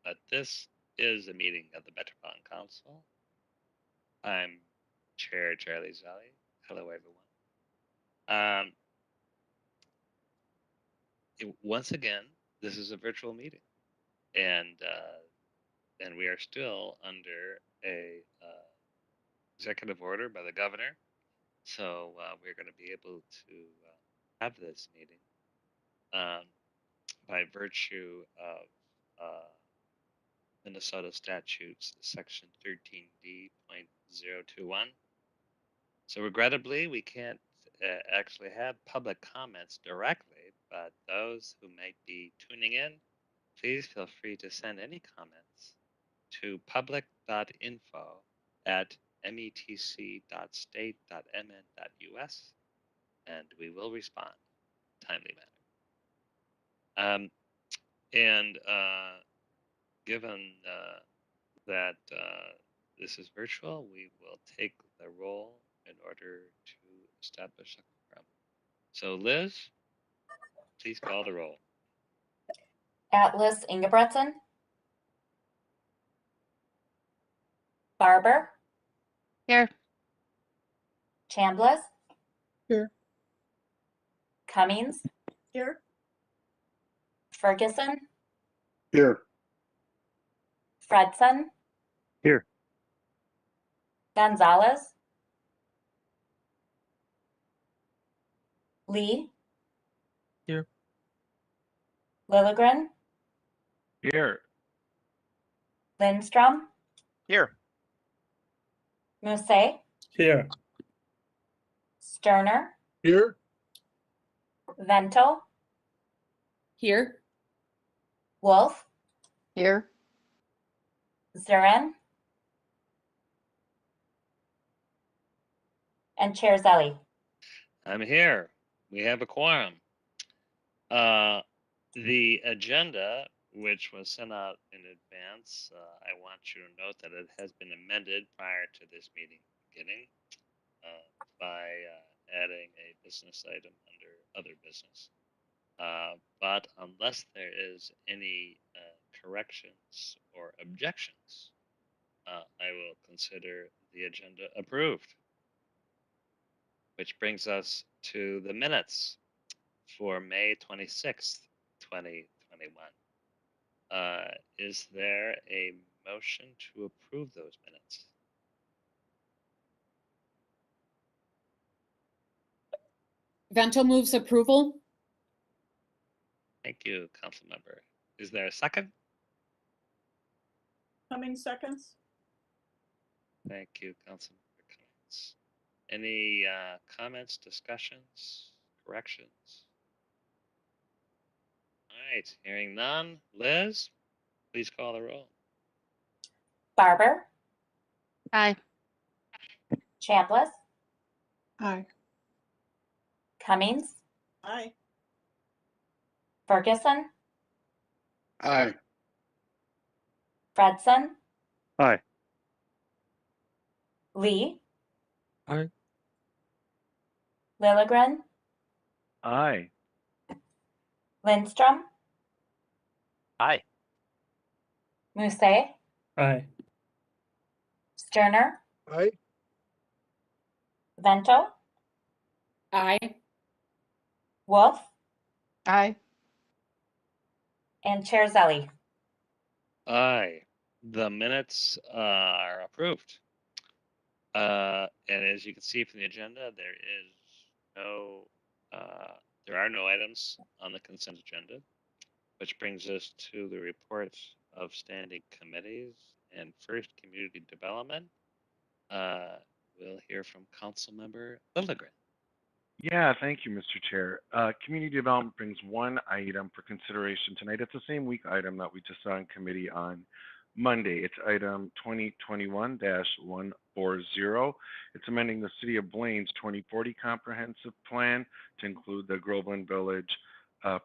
but this is a meeting of the Metropolitan Council. I'm Chair Charlie Zali. Hello, everyone. Once again, this is a virtual meeting, and we are still under a executive order by the governor. So we're going to be able to have this meeting by virtue of Minnesota statutes, section 13D.021. So regrettably, we can't actually have public comments directly, but those who might be tuning in, please feel free to send any comments to public.info@metc.state.mn.us, and we will respond in a timely manner. And given that this is virtual, we will take the roll in order to establish a quorum. So Liz, please call the roll. Atlas Ingebretson. Barber. Here. Chambliss. Here. Cummings. Here. Ferguson. Here. Fredson. Here. Gonzalez. Lee. Here. Lilligren. Here. Lindstrom. Here. Musset. Here. Sterner. Here. Vento. Here. Wolf. Here. Zurin. And Chair Zeli. I'm here. We have a quorum. The agenda, which was sent out in advance, I want you to note that it has been amended prior to this meeting beginning by adding a business item under other business. But unless there is any corrections or objections, I will consider the agenda approved. Which brings us to the minutes for May 26th, 2021. Is there a motion to approve those minutes? Vento moves approval. Thank you, council member. Is there a second? Cummings seconds. Thank you, council member Cummings. Any comments, discussions, corrections? All right, hearing none. Liz, please call the roll. Barber. Aye. Chambliss. Aye. Cummings. Aye. Ferguson. Aye. Fredson. Aye. Lee. Aye. Lilligren. Aye. Lindstrom. Aye. Musset. Aye. Sterner. Aye. Vento. Aye. Wolf. Aye. And Chair Zeli. Aye. The minutes are approved. And as you can see from the agenda, there are no items on the consent agenda, which brings us to the reports of standing committees. And first, community development. We'll hear from Council Member Lilligren. Yeah, thank you, Mr. Chair. Community Development brings one item for consideration tonight. It's the same week item that we just saw in committee on Monday. It's item 2021-140. It's amending the City of Blaine's 2040 Comprehensive Plan to include the Groveland Village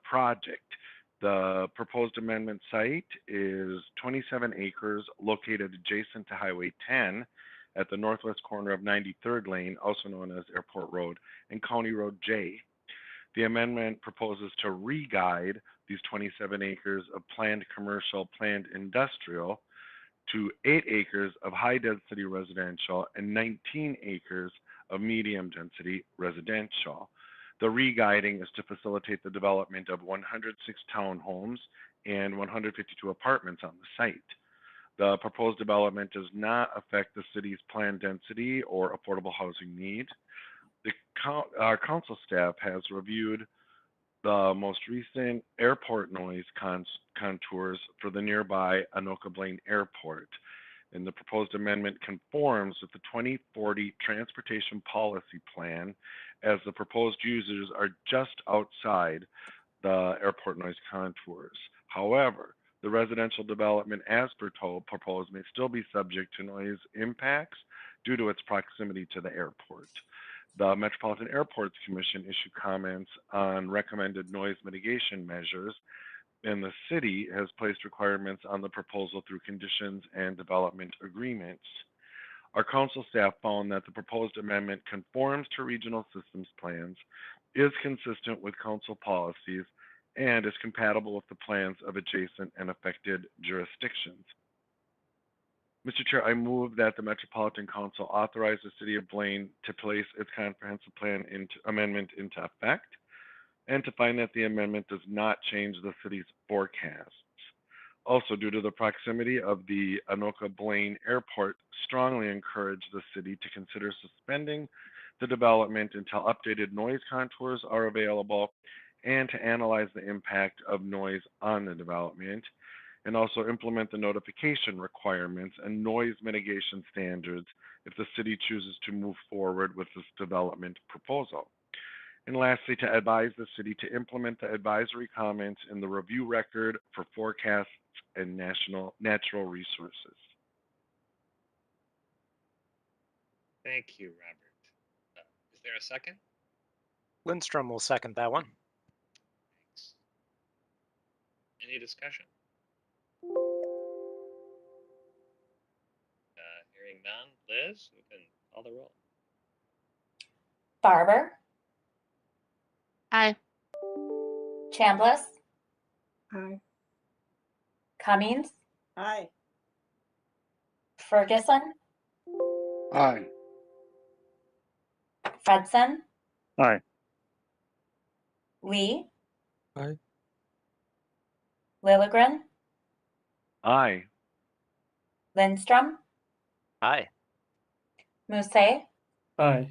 project. The proposed amendment site is 27 acres located adjacent to Highway 10 at the northwest corner of 93rd Lane, also known as Airport Road, and County Road J. The amendment proposes to re-guide these 27 acres of planned commercial, planned industrial to 8 acres of high-density residential and 19 acres of medium-density residential. The re-guiding is to facilitate the development of 106 townhomes and 152 apartments on the site. The proposed development does not affect the city's planned density or affordable housing need. Our council staff has reviewed the most recent airport noise contours for the nearby Anoka Blaine Airport. And the proposed amendment conforms with the 2040 Transportation Policy Plan, as the proposed users are just outside the airport noise contours. However, the residential development as proposed may still be subject to noise impacts due to its proximity to the airport. The Metropolitan Airports Commission issued comments on recommended noise mitigation measures, and the city has placed requirements on the proposal through conditions and development agreements. Our council staff found that the proposed amendment conforms to regional systems plans, is consistent with council policies, and is compatible with the plans of adjacent and affected jurisdictions. Mr. Chair, I move that the Metropolitan Council authorize the City of Blaine to place its comprehensive plan amendment into effect, and to find that the amendment does not change the city's forecasts. Also, due to the proximity of the Anoka Blaine Airport, strongly encourage the city to consider suspending the development until updated noise contours are available, and to analyze the impact of noise on the development, and also implement the notification requirements and noise mitigation standards if the city chooses to move forward with this development proposal. And lastly, to advise the city to implement the advisory comments in the review record for forecasts and natural resources. Thank you, Robert. Is there a second? Lindstrom will second that one. Thanks. Any discussion? Hearing none. Liz, you can call the roll. Barber, Aye. Chambliss, Aye. Cummings, Aye. Ferguson, Aye. Fredson, Aye. Lee, Aye. Lilligren, Aye. Lindstrom, Aye. Musse, Aye.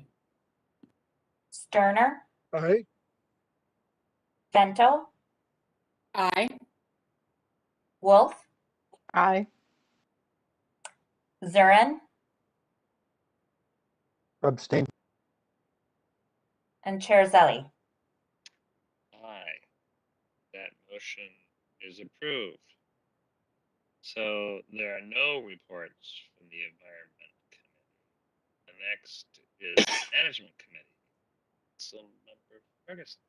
Sterner, Aye. Vento, Aye. Wolf, Aye. Zurin, Abstain. and Chair Zelli. Aye. That motion is approved. So there are no reports from the Environment Committee. The next is the Management Committee. Councilmember Ferguson.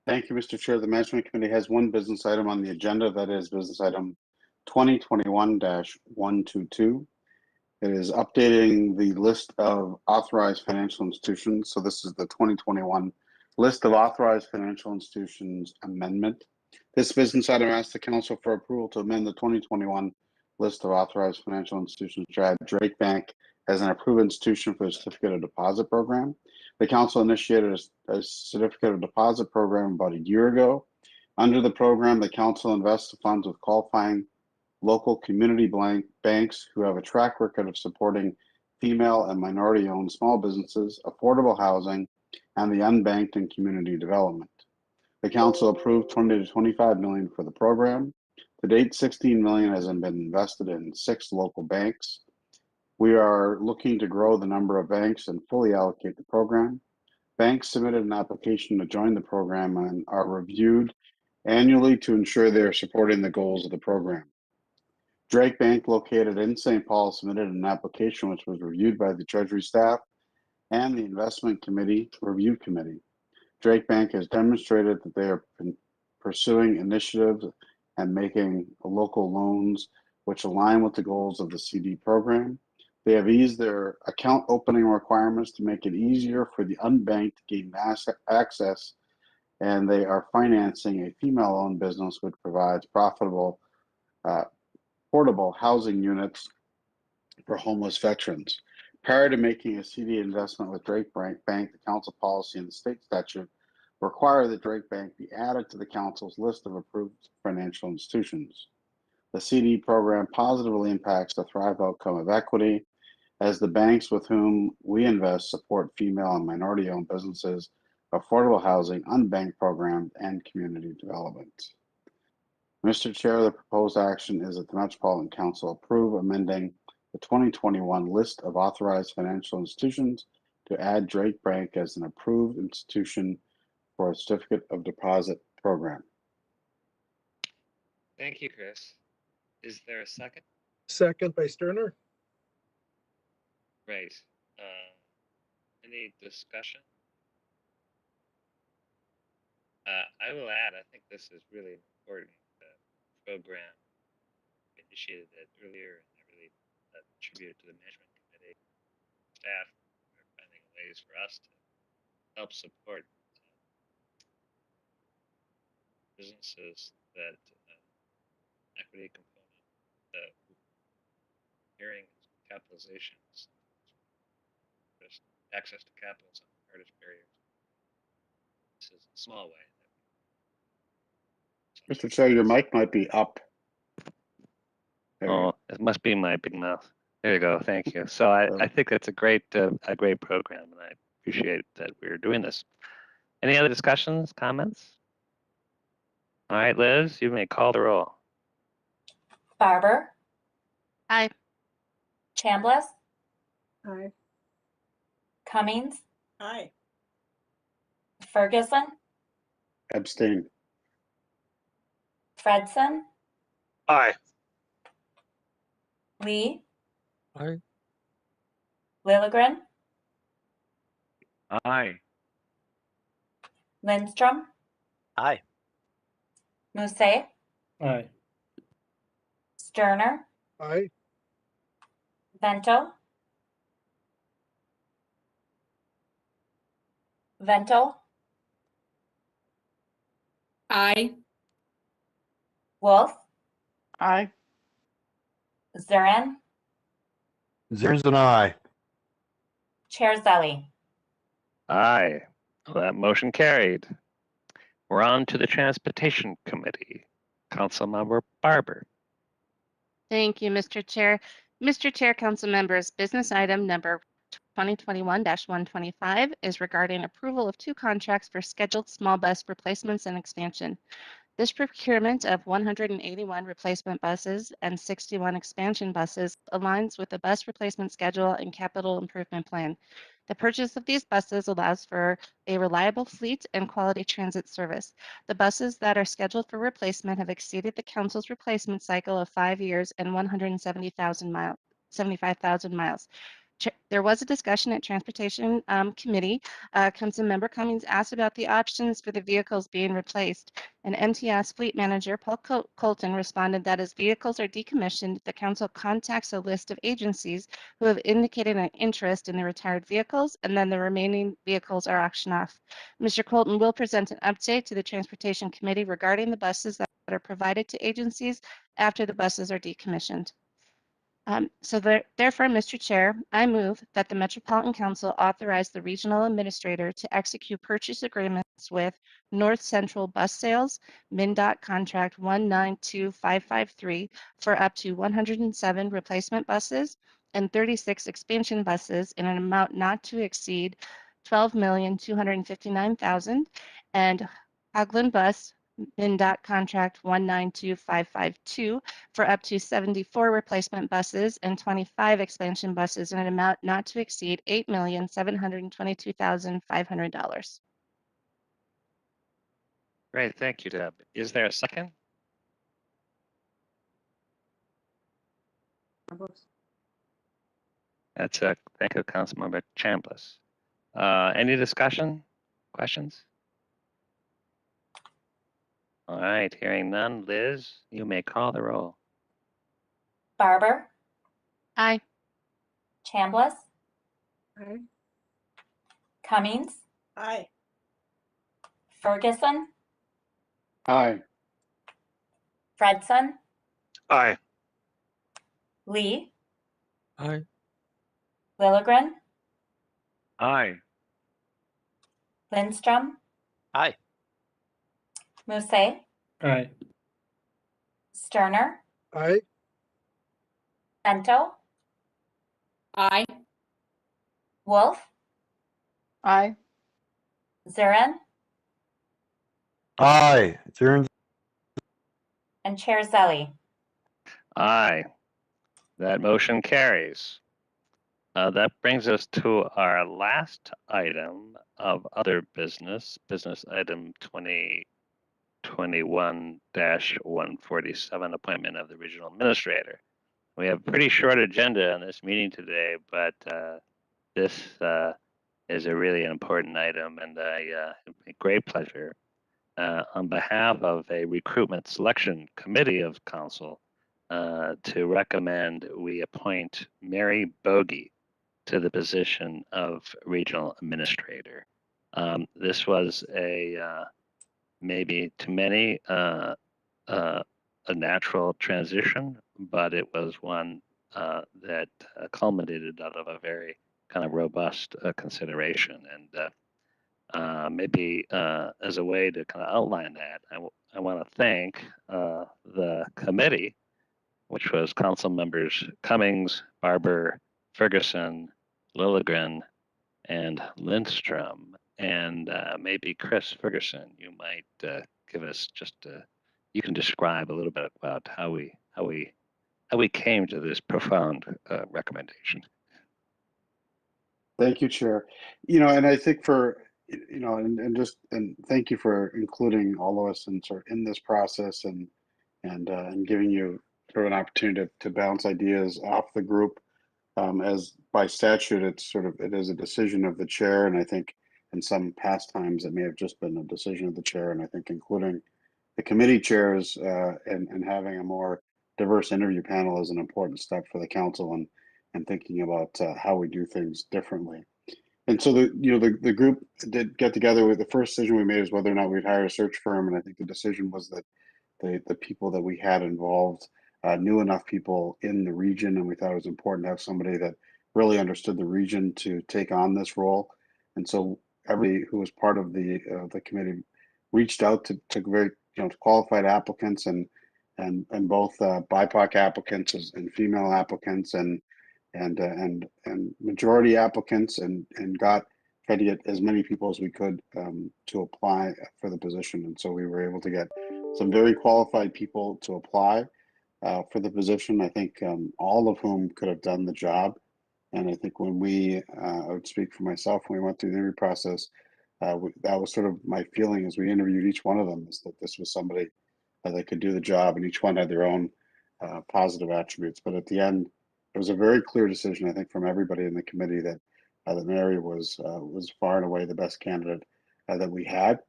Thank you, Mr. Chair. The Management Committee has one business item on the agenda. That is business item 2021-122. It is updating the list of authorized financial institutions. So this is the 2021 list of authorized financial institutions amendment. This business item asks the council for approval to amend the 2021 list of authorized financial institutions to add Drake Bank as an approved institution for the certificate of deposit program. The council initiated a certificate of deposit program about a year ago. Under the program, the council invests the funds with qualifying local community banks who have a track record of supporting female and minority-owned small businesses, affordable housing, and the unbanked and community development. The council approved 20 to 25 million for the program. To date, 16 million has been invested in 6 local banks. We are looking to grow the number of banks and fully allocate the program. Banks submitted an application to join the program and are reviewed annually to ensure they are supporting the goals of the program. Drake Bank, located in St. Paul, submitted an application which was reviewed by the Treasury staff and the Investment Committee Review Committee. Drake Bank has demonstrated that they are pursuing initiatives and making local loans which align with the goals of the CD program. They have eased their account opening requirements to make it easier for the unbanked to gain access, and they are financing a female-owned business which provides profitable, portable housing units for homeless veterans. Prior to making a CD investment with Drake Bank, the council policy and the state statute require that Drake Bank be added to the council's list of approved financial institutions. The CD program positively impacts the Thrive outcome of equity, as the banks with whom we invest support female and minority-owned businesses, affordable housing, unbanked programs, and community development. Mr. Chair, the proposed action is that the Metropolitan Council approve amending the 2021 list of authorized financial institutions to add Drake Bank as an approved institution for a certificate of deposit program. Thank you, Chris. Is there a second? Second by Sterner. Great. Any discussion? I will add, I think this is really important program. Initiated it earlier, and I really attribute it to the management committee staff for finding ways for us to help support businesses that equity component, hearing capitalizations, just access to capital is one of the hardest barriers. This is a small way. Mr. Chair, your mic might be up. There you Oh, it must be my big mouth. There you go. Thank you. So I think that's a great program, and I appreciate that we're doing this. Any other discussions, comments? All right, Liz, you may call the roll. Barber, Aye. Chambliss, Aye. Cummings, Aye. Ferguson, Abstain. Fredson, Aye. Lee, Aye. Lilligren, Aye. Lindstrom, Aye. Musse, Aye. Sterner, Aye. Vento, Aye. Wolf, Aye. Zurin, There's an aye. Chair Zelli. Aye. Well, that motion carried. We're on to the Transportation Committee. Councilmember Barber. Thank you, Mr. Chair. Mr. Chair, council members, business item number 2021-125 is regarding approval of 2 contracts for scheduled small bus replacements and expansion. This procurement of 181 replacement buses and 61 expansion buses aligns with the bus replacement schedule and capital improvement plan. The purchase of these buses allows for a reliable fleet and quality transit service. The buses that are scheduled for replacement have exceeded the council's replacement cycle of 5 years and 75,000 miles. There was a discussion at Transportation Committee. Councilmember Cummings asked about the options for the vehicles being replaced, and MTS Fleet Manager Paul Colton responded that as vehicles are decommissioned, the council contacts a list of agencies who have indicated an interest in the retired vehicles, and then the remaining vehicles are auctioned off. Mr. Colton will present an update to the Transportation Committee regarding the buses that are provided to agencies after the buses are decommissioned. Therefore, Mr. Chair, I move that the Metropolitan Council authorize the regional administrator to execute purchase agreements with North Central Bus Sales, MnDOT contract 192553 for up to 107 replacement buses and 36 expansion buses in an amount not to exceed $12,259,000, and Haglund Bus MnDOT contract 192552 for up to 74 replacement buses and 25 expansion buses in an amount not to exceed $8,722,500. Great, thank you, Deb. Is there a second? That's a thank you, Councilmember Chambliss. Any discussion, questions? All right, hearing none. Liz, you may call the roll. Barber, Aye. Chambliss, Aye. Cummings, Aye. Ferguson, Aye. Fredson, Aye. Lee, Aye. Lilligren, Aye. Lindstrom, Aye. Musse, Aye. Sterner, Aye. Bento, Aye. Wolf, Aye. Zurin, Aye. Zern. and Chair Zelli. Aye. That motion carries. That brings us to our last item of other business, business item 2021-147, appointment of the regional administrator. We have a pretty short agenda on this meeting today, but this is a really important item, and a great pleasure on behalf of a recruitment selection committee of council to recommend we appoint Mary Bogie to the position of regional administrator. This was maybe to many a natural transition, but it was one that culminated out of a very kind of robust consideration. And maybe as a way to kind of outline that, I want to thank the committee, which was council members Cummings, Barber, Ferguson, Lilligren, and Lindstrom. And maybe Chris Ferguson, you might give us just you can describe a little bit about how we came to this profound recommendation. Thank you, Chair. And I think and thank you for including all of us in this process and giving you sort of an opportunity to bounce ideas off the group. As by statute, it is a decision of the chair, and I think in some past times it may have just been a decision of the chair. And I think including the committee chairs and having a more diverse interview panel is an important step for the council and thinking about how we do things differently. And so the group did get together. With the first decision we made is whether or not we'd hire a search firm, and I think the decision was that the people that we had involved knew enough people in the region, and we thought it was important to have somebody that really understood the region to take on this role. And so everybody who was part of the committee reached out to very qualified applicants and both BIPOC applicants and female applicants and majority applicants and tried to get as many people as we could to apply for the position. And so we were able to get some very qualified people to apply for the position. I think all of whom could have done the job. And I think when I would speak for myself, when we went through the interview process, that was sort of my feeling as we interviewed each one of them, is that this was somebody that could do the job, and each one had their own positive attributes. But at the end, it was a very clear decision, I think, from everybody in the committee that Mary was far and away the best candidate that we had.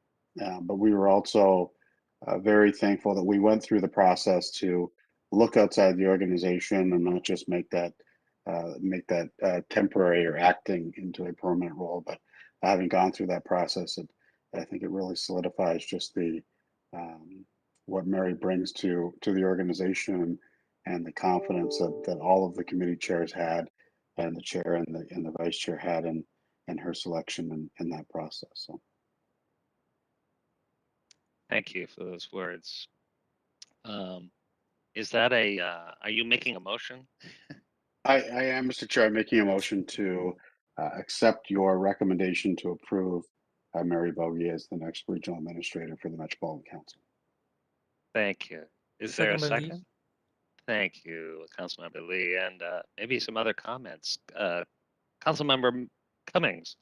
But we were also very thankful that we went through the process to look outside the organization and not just make that temporary or acting into a permanent role. But having gone through that process, I think it really solidifies just what Mary brings to the organization and the confidence that all of the committee chairs had, and the chair and the vice chair had in her selection in that process. So. Thank you for those words. Is that are you making a motion? I am, Mr. Chair, making a motion to accept your recommendation to approve Mary Bogie as the next regional administrator for the Metropolitan Council. Thank you. Is there a second? Thank you, Councilmember Lee, and maybe some other comments. Councilmember Cummings.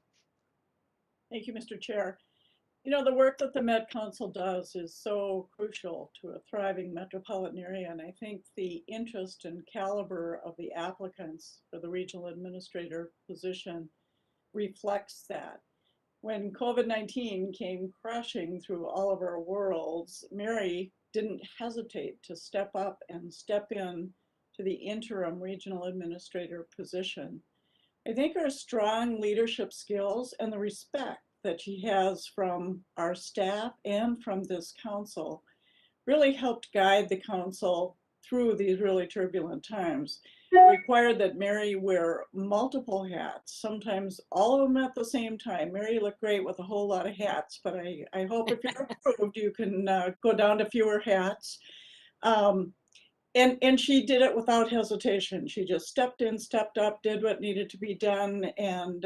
Thank you, Mr. Chair. The work that the Met Council does is so crucial to a thriving metropolitan area, and I think the interest and caliber of the applicants for the regional administrator position reflects that. When COVID-19 came crashing through all of our worlds, Mary didn't hesitate to step up and step in to the interim regional administrator position. I think her strong leadership skills and the respect that she has from our staff and from this council really helped guide the council through these really turbulent times. It required that Mary wear multiple hats, sometimes all of them at the same time. Mary looked great with a whole lot of hats, but I hope if you're approved, you can go down to fewer hats. And she did it without hesitation. She just stepped in, stepped up, did what needed to be done, and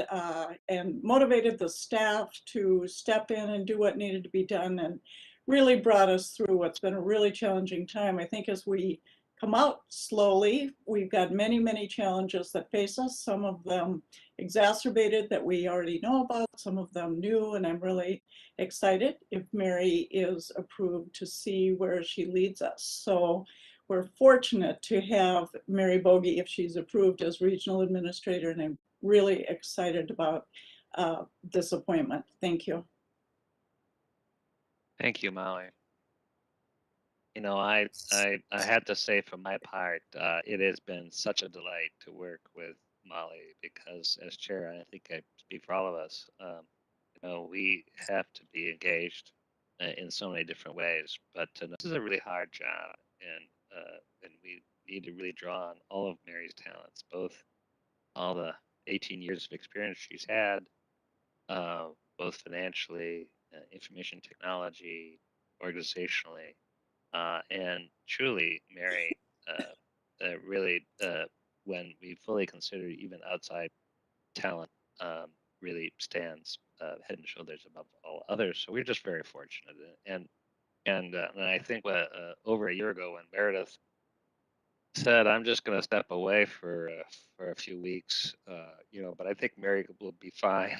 motivated the staff to step in and do what needed to be done, and really brought us through what's been a really challenging time. I think as we come out slowly, we've got many, many challenges that face us. Some of them exacerbated that we already know about, some of them new, and I'm really excited if Mary is approved to see where she leads us. So we're fortunate to have Mary Bogie, if she's approved, as regional administrator, and I'm really excited about this appointment. Thank you. Thank you, Molly. You know, I had to say for my part, it has been such a delight to work with Molly because as chair, I think I speak for all of us, you know, we have to be engaged in so many different ways, but this is a really hard job, and we need to really draw on all of Mary's talents, both all the 18 years of experience she's had, both financially, information technology, organizationally, and truly, Mary, really, when we fully consider even outside talent, really stands head and shoulders above all others. So we're just very fortunate. And I think over a year ago when Meredith said, "I'm just going to step away for a few weeks," you know, but I think Mary will be fine.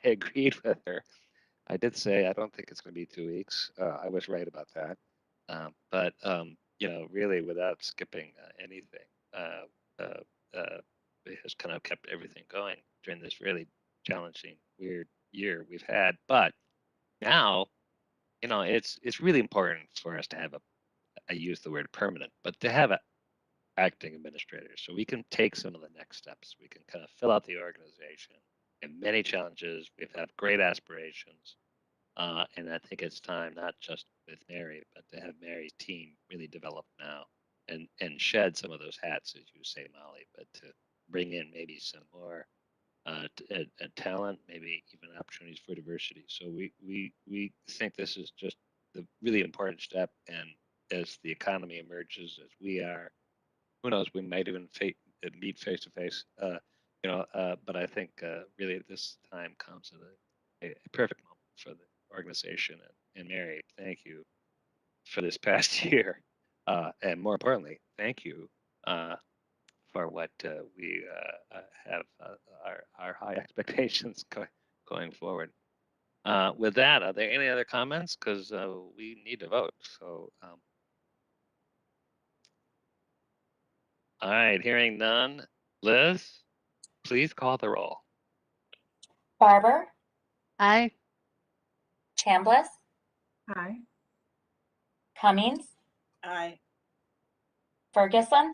I agreed with her. I did say I don't think it's going to be 2 weeks. I was right about that. But you know, really, without skipping anything, it has kind of kept everything going during this really challenging, weird year we've had. But now, you know, it's really important for us to have I use the word permanent, but to have an acting administrator, so we can take some of the next steps. We can kind of fill out the organization. And many challenges. We've had great aspirations. And I think it's time not just with Mary, but to have Mary's team really develop now and shed some of those hats, as you say, Molly, but to bring in maybe some more talent, maybe even opportunities for diversity. So we think this is just the really important step. And as the economy emerges, as we are, who knows, we might even meet face to face. You know, but I think really this time comes at a perfect moment for the organization. And Mary, thank you for this past year, and more importantly, thank you for what we have our high expectations going forward. With that, are there any other comments? Because we need to vote. So, all right, hearing none. Liz, please call the roll. Barber, Aye. Chambliss, Aye. Cummings, Aye. Ferguson,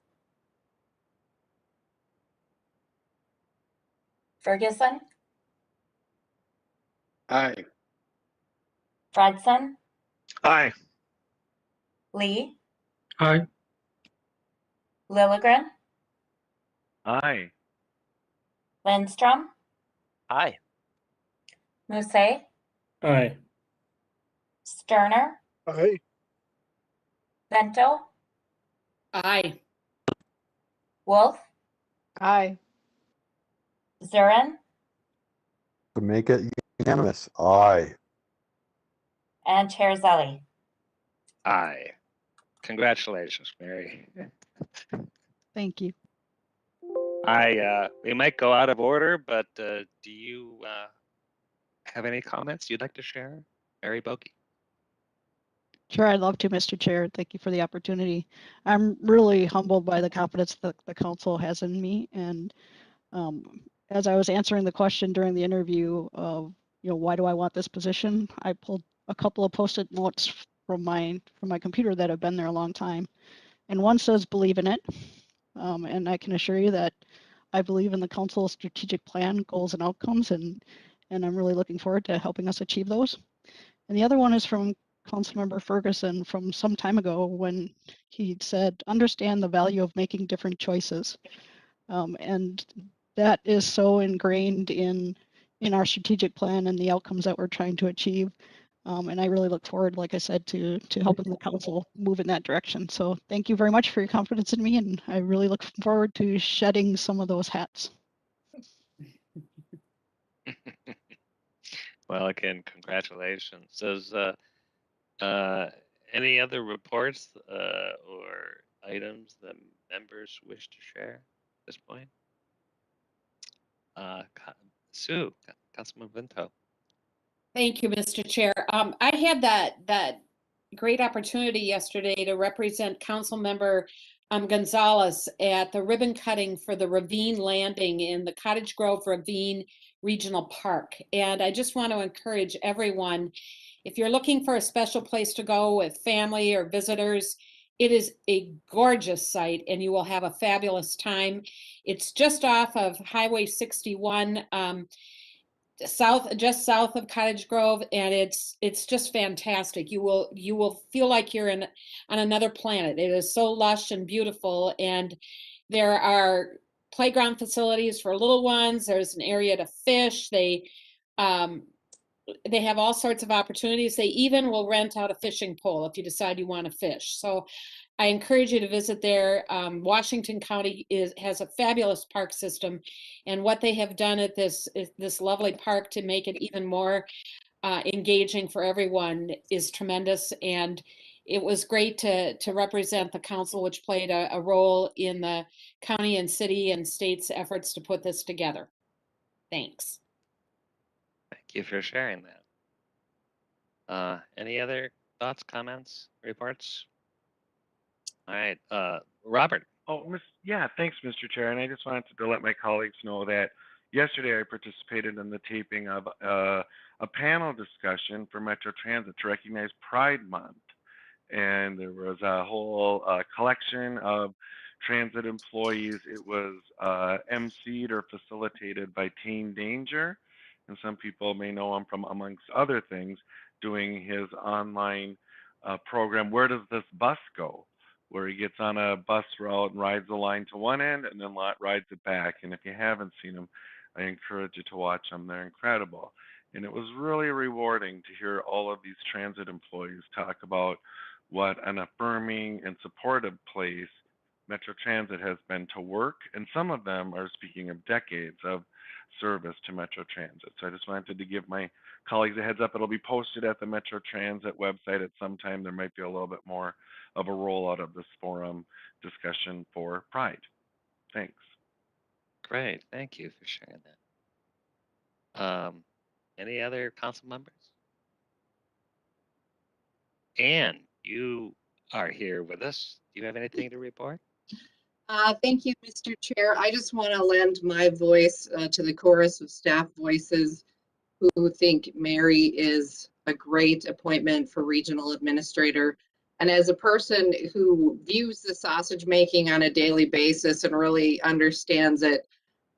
Aye. Fredson, Aye. Lee, Aye. Lilligren, Aye. Lindstrom, Aye. Musse, Aye. Sterner, Aye. Bento, Aye. Wolf, Aye. Zurin, To make it unanimous, aye. and Chair Zelli. Aye. Congratulations, Mary. Thank you. We might go out of order, but do you have any comments you'd like to share, Mary Bogie? Sure, I'd love to, Mr. Chair. Thank you for the opportunity. I'm really humbled by the confidence that the council has in me. And as I was answering the question during the interview of, why do I want this position? I pulled a couple of Post-it notes from my computer that have been there a long time. And one says, believe in it. And I can assure you that I believe in the council's strategic plan, goals and outcomes, and I'm really looking forward to helping us achieve those. And the other one is from Councilmember Ferguson from some time ago when he said, understand the value of making different choices. And that is so ingrained in our strategic plan and the outcomes that we're trying to achieve. And I really look forward, like I said, to helping the council move in that direction. So thank you very much for your confidence in me, and I really look forward to shedding some of those hats. Well, again, congratulations. Does any other reports or items that members wish to share at this point? Sue, Councilman Vento. Thank you, Mr. Chair. I had that great opportunity yesterday to represent Councilmember Gonzalez at the ribbon cutting for the Ravine Landing in the Cottage Grove Ravine Regional Park. And I just want to encourage everyone, if you're looking for a special place to go with family or visitors, it is a gorgeous site and you will have a fabulous time. It's just off of Highway 61, just south of Cottage Grove, and it's just fantastic. You will feel like you're on another planet. It is so lush and beautiful, and there are playground facilities for little ones. There's an area to fish. They have all sorts of opportunities. They even will rent out a fishing pole if you decide you want to fish. So I encourage you to visit there. Washington County has a fabulous park system, and what they have done at this lovely park to make it even more engaging for everyone is tremendous. And it was great to represent the council, which played a role in the county and city and state's efforts to put this together. Thanks. Thank you for sharing that. Any other thoughts, comments, reports? All right, Robert. Oh, yeah, thanks, Mr. Chair. And I just wanted to let my colleagues know that yesterday I participated in the taping of a panel discussion for Metro Transit to recognize Pride Month. And there was a whole collection of transit employees. It was emceed or facilitated by Teen Danger. And some people may know him from, amongst other things, doing his online program, Where Does This Bus Go?, where he gets on a bus route and rides the line to one end and then rides it back. And if you haven't seen them, I encourage you to watch them. They're incredible. And it was really rewarding to hear all of these transit employees talk about what an affirming and supportive place Metro Transit has been to work. And some of them are speaking of decades of service to Metro Transit. So I just wanted to give my colleagues a heads up. It'll be posted at the Metro Transit website at some time. There might be a little bit more of a rollout of this forum discussion for Pride. Thanks. Great, thank you for sharing that. Any other council members? Anne, you are here with us. Do you have anything to report? Thank you, Mr. Chair. I just want to lend my voice to the chorus of staff voices who think Mary is a great appointment for regional administrator. And as a person who views the sausage making on a daily basis and really understands it,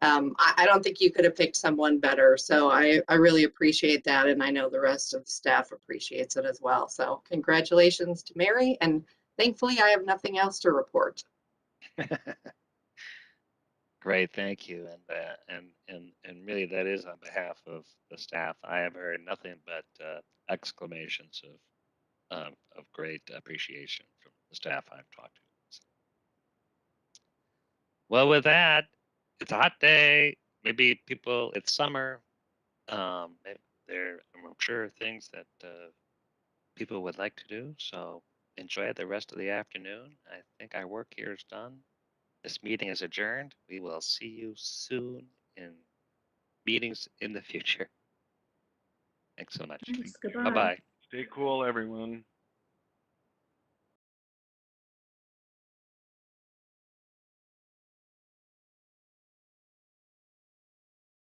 I don't think you could have picked someone better. So I really appreciate that. And I know the rest of the staff appreciates it as well. So congratulations to Mary. And thankfully, I have nothing else to report. Great, thank you, and really that is on behalf of the staff. I have heard nothing but exclamations of great appreciation from the staff I've talked to. So. Well, with that, it's a hot day. Maybe people, it's summer. I'm sure things that people would like to do. So enjoy the rest of the afternoon. I think our work here is done. This meeting is adjourned. We will see you soon in meetings in the future. Thanks so much. Thanks. Goodbye. Bye-bye. Stay cool, everyone.